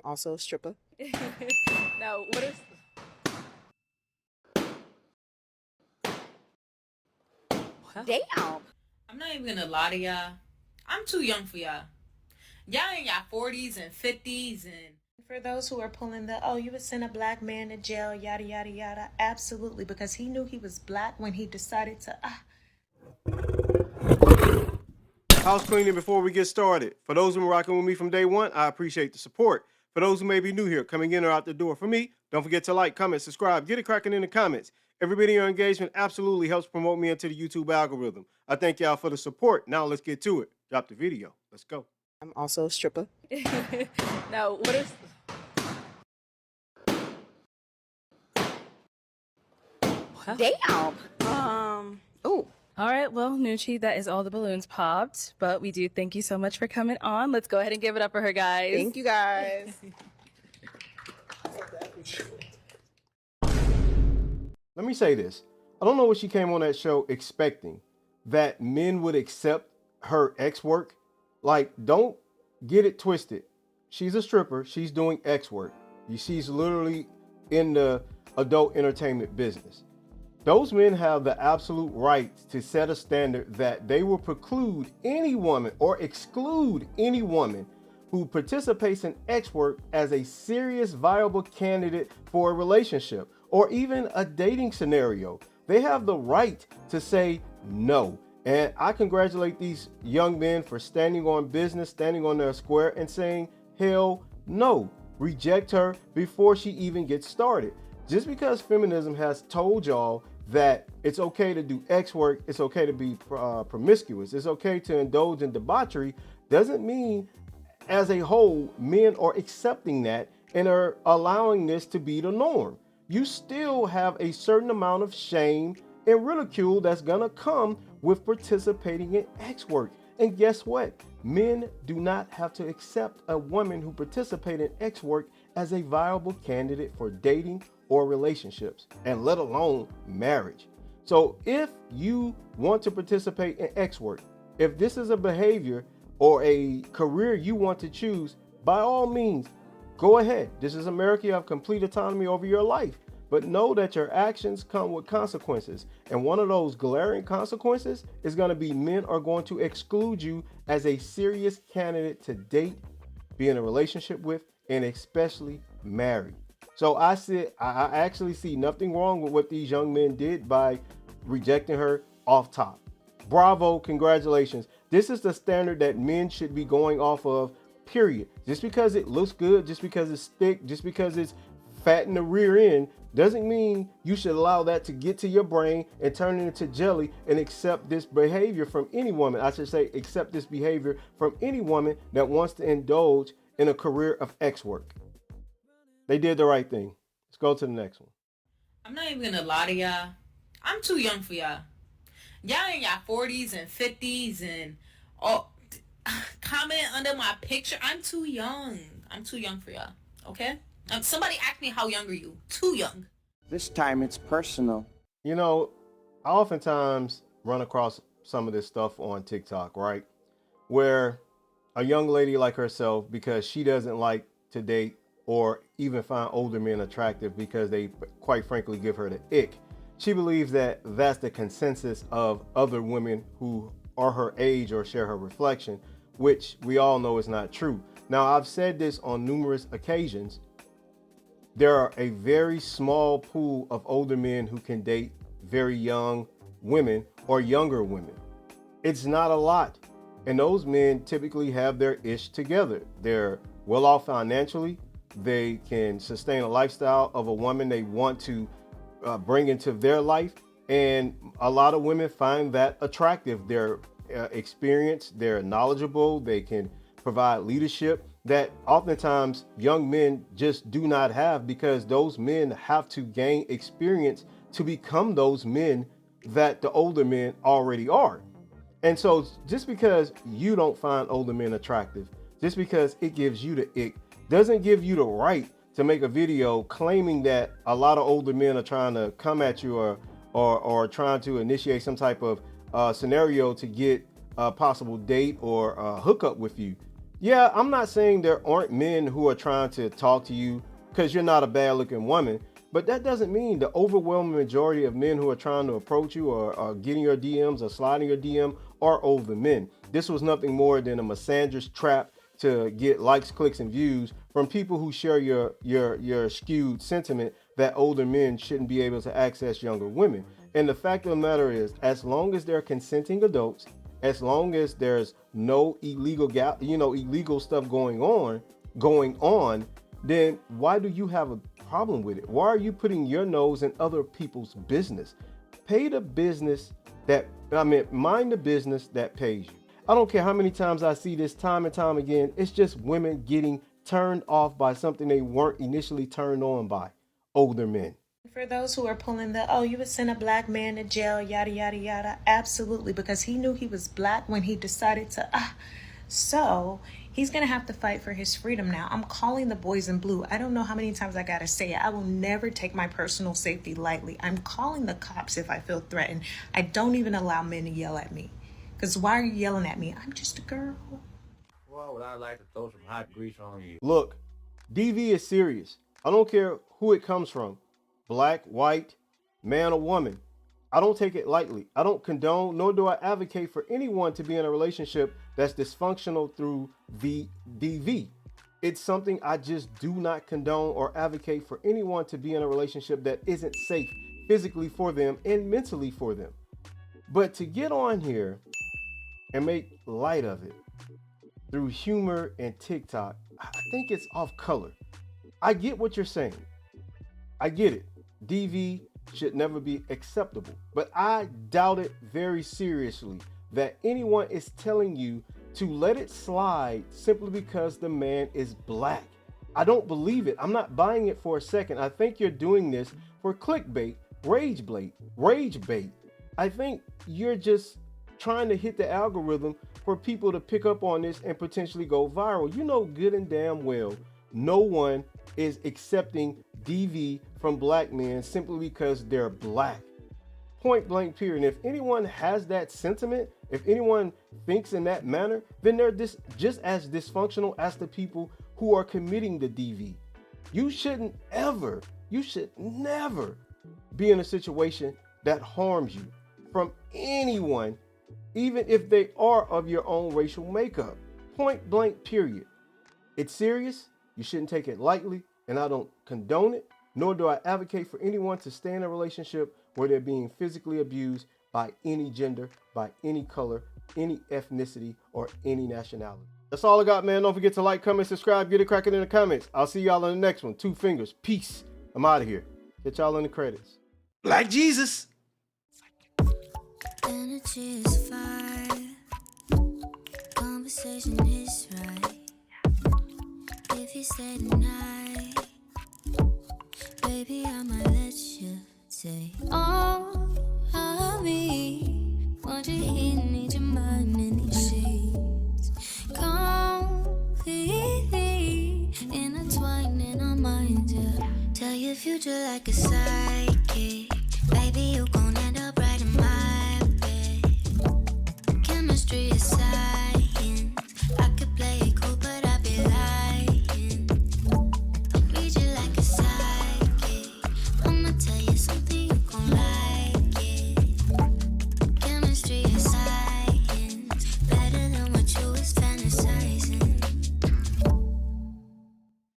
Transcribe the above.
also a stripper. Now, what is... Damn. I'm not even gonna lie to y'all. I'm too young for y'all. Y'all in y'all 40s and 50s and... For those who are pulling the, oh, you would send a black man to jail, yada, yada, yada. Absolutely, because he knew he was black when he decided to, House cleaning before we get started. For those who are rocking with me from day one, I appreciate the support. For those who may be new here, coming in or out the door, for me, don't forget to like, comment, subscribe, get it cracking in the comments. Everybody in your engagement absolutely helps promote me into the YouTube algorithm. I thank y'all for the support. Now let's get to it. Drop the video. Let's go. I'm also a stripper. Now, what is... Damn. Ooh. All right, well, Nucci, that is all the balloons popped, but we do thank you so much for coming on. Let's go ahead and give it up for her, guys. Thank you guys. Let me say this. I don't know what she came on that show expecting, that men would accept her X work. Like, don't get it twisted. She's a stripper. She's doing X work. She's literally in the adult entertainment business. Those men have the absolute right to set a standard that they will preclude any woman or exclude any woman who participates in X work as a serious, viable candidate for a relationship or even a dating scenario. They have the right to say no. And I congratulate these young men for standing on business, standing on their square and saying, hell no. Reject her before she even gets started. Just because feminism has told y'all that it's okay to do X work, it's okay to be promiscuous, it's okay to indulge in debauchery, doesn't mean as a whole men are accepting that and are allowing this to be the norm. You still have a certain amount of shame and ridicule that's gonna come with participating in X work. And guess what? Men do not have to accept a woman who participates in X work as a viable candidate for dating or relationships, and let alone marriage. So if you want to participate in X work, if this is a behavior or a career you want to choose, by all means, go ahead. This is America. You have complete autonomy over your life. But know that your actions come with consequences. And one of those glaring consequences is going to be men are going to exclude you as a serious candidate to date, be in a relationship with, and especially marry. So I actually see nothing wrong with what these young men did by rejecting her off top. Bravo, congratulations. This is the standard that men should be going off of, period. Just because it looks good, just because it's thick, just because it's fat in the rear end, doesn't mean you should allow that to get to your brain and turn it into jelly and accept this behavior from any woman. I should say accept this behavior from any woman that wants to indulge in a career of X work. They did the right thing. Let's go to the next one. I'm not even gonna lie to y'all. I'm too young for y'all. Y'all in y'all 40s and 50s and comment under my picture. I'm too young. I'm too young for y'all. Okay? Somebody asked me how young are you? Too young. This time it's personal. You know, I oftentimes run across some of this stuff on TikTok, right? Where a young lady like herself, because she doesn't like to date or even find older men attractive because they quite frankly give her the ick. She believes that that's the consensus of other women who are her age or share her reflection, which we all know is not true. Now, I've said this on numerous occasions. There are a very small pool of older men who can date very young women or younger women. It's not a lot. And those men typically have their ish together. They're well off financially. They can sustain a lifestyle of a woman they want to bring into their life. And a lot of women find that attractive. They're experienced, they're knowledgeable, they can provide leadership that oftentimes young men just do not have, because those men have to gain experience to become those men that the older men already are. And so just because you don't find older men attractive, just because it gives you the ick, doesn't give you the right to make a video claiming that a lot of older men are trying to come at you or trying to initiate some type of scenario to get a possible date or hook up with you. Yeah, I'm not saying there aren't men who are trying to talk to you because you're not a bad looking woman, but that doesn't mean the overwhelming majority of men who are trying to approach you or getting your DMs or sliding your DM are older men. This was nothing more than a misandrous trap to get likes, clicks, and views from people who share your skewed sentiment that older men shouldn't be able to access younger women. And the fact of the matter is, as long as they're consenting adults, as long as there's no illegal stuff going on, then why do you have a problem with it? Why are you putting your nose in other people's business? Mind the business that pays you. I don't care how many times I see this time and time again. It's just women getting turned off by something they weren't initially turned on by. Older men. For those who are pulling the, oh, you would send a black man to jail, yada, yada, yada. Absolutely, because he knew he was black when he decided to, so he's going to have to fight for his freedom now. I'm calling the boys in blue. I don't know how many times I got to say it. I will never take my personal safety lightly. I'm calling the cops if I feel threatened. I don't even allow men to yell at me. Because why are you yelling at me? I'm just a girl. Why would I like to throw some hot grease on you? Look, DV is serious. I don't care who it comes from. Black, white, man or woman. I don't take it lightly. I don't condone, nor do I advocate for anyone to be in a relationship that's dysfunctional through the DV. It's something I just do not condone or advocate for anyone to be in a relationship that isn't safe physically for them and mentally for them. But to get on here and make light of it through humor and TikTok, I think it's off color. I get what you're saying. I get it. DV should never be acceptable, but I doubt it very seriously that anyone is telling you to let it slide simply because the man is black. I don't believe it. I'm not buying it for a second. I think you're doing this for clickbait, rage bait. I think you're just trying to hit the algorithm for people to pick up on this and potentially go viral. You know good and damn well no one is accepting DV from black men simply because they're black. Point blank period. And if anyone has that sentiment, if anyone thinks in that manner, then they're just as dysfunctional as the people who are committing the DV. You should never be in a situation that harms you from anyone, even if they are of your own racial makeup. Point blank period. It's serious. You shouldn't take it lightly, and I don't condone it, nor do I advocate for anyone to stay in a relationship where they're being physically abused by any gender, by any color, any ethnicity, or any nationality. That's all I got, man. Don't forget to like, comment, subscribe, get it cracking in the comments. I'll see y'all in the next one. 2 fingers. Peace. I'm out of here. Get y'all in the credits. Like Jesus. Energy is fire. Conversation is right. If you stay tonight, baby, I might let you take all of me. Want you here, need your mind in these sheets. Completely intertwined in our minds, yeah. Tell your future like a psychic. Baby, you gon'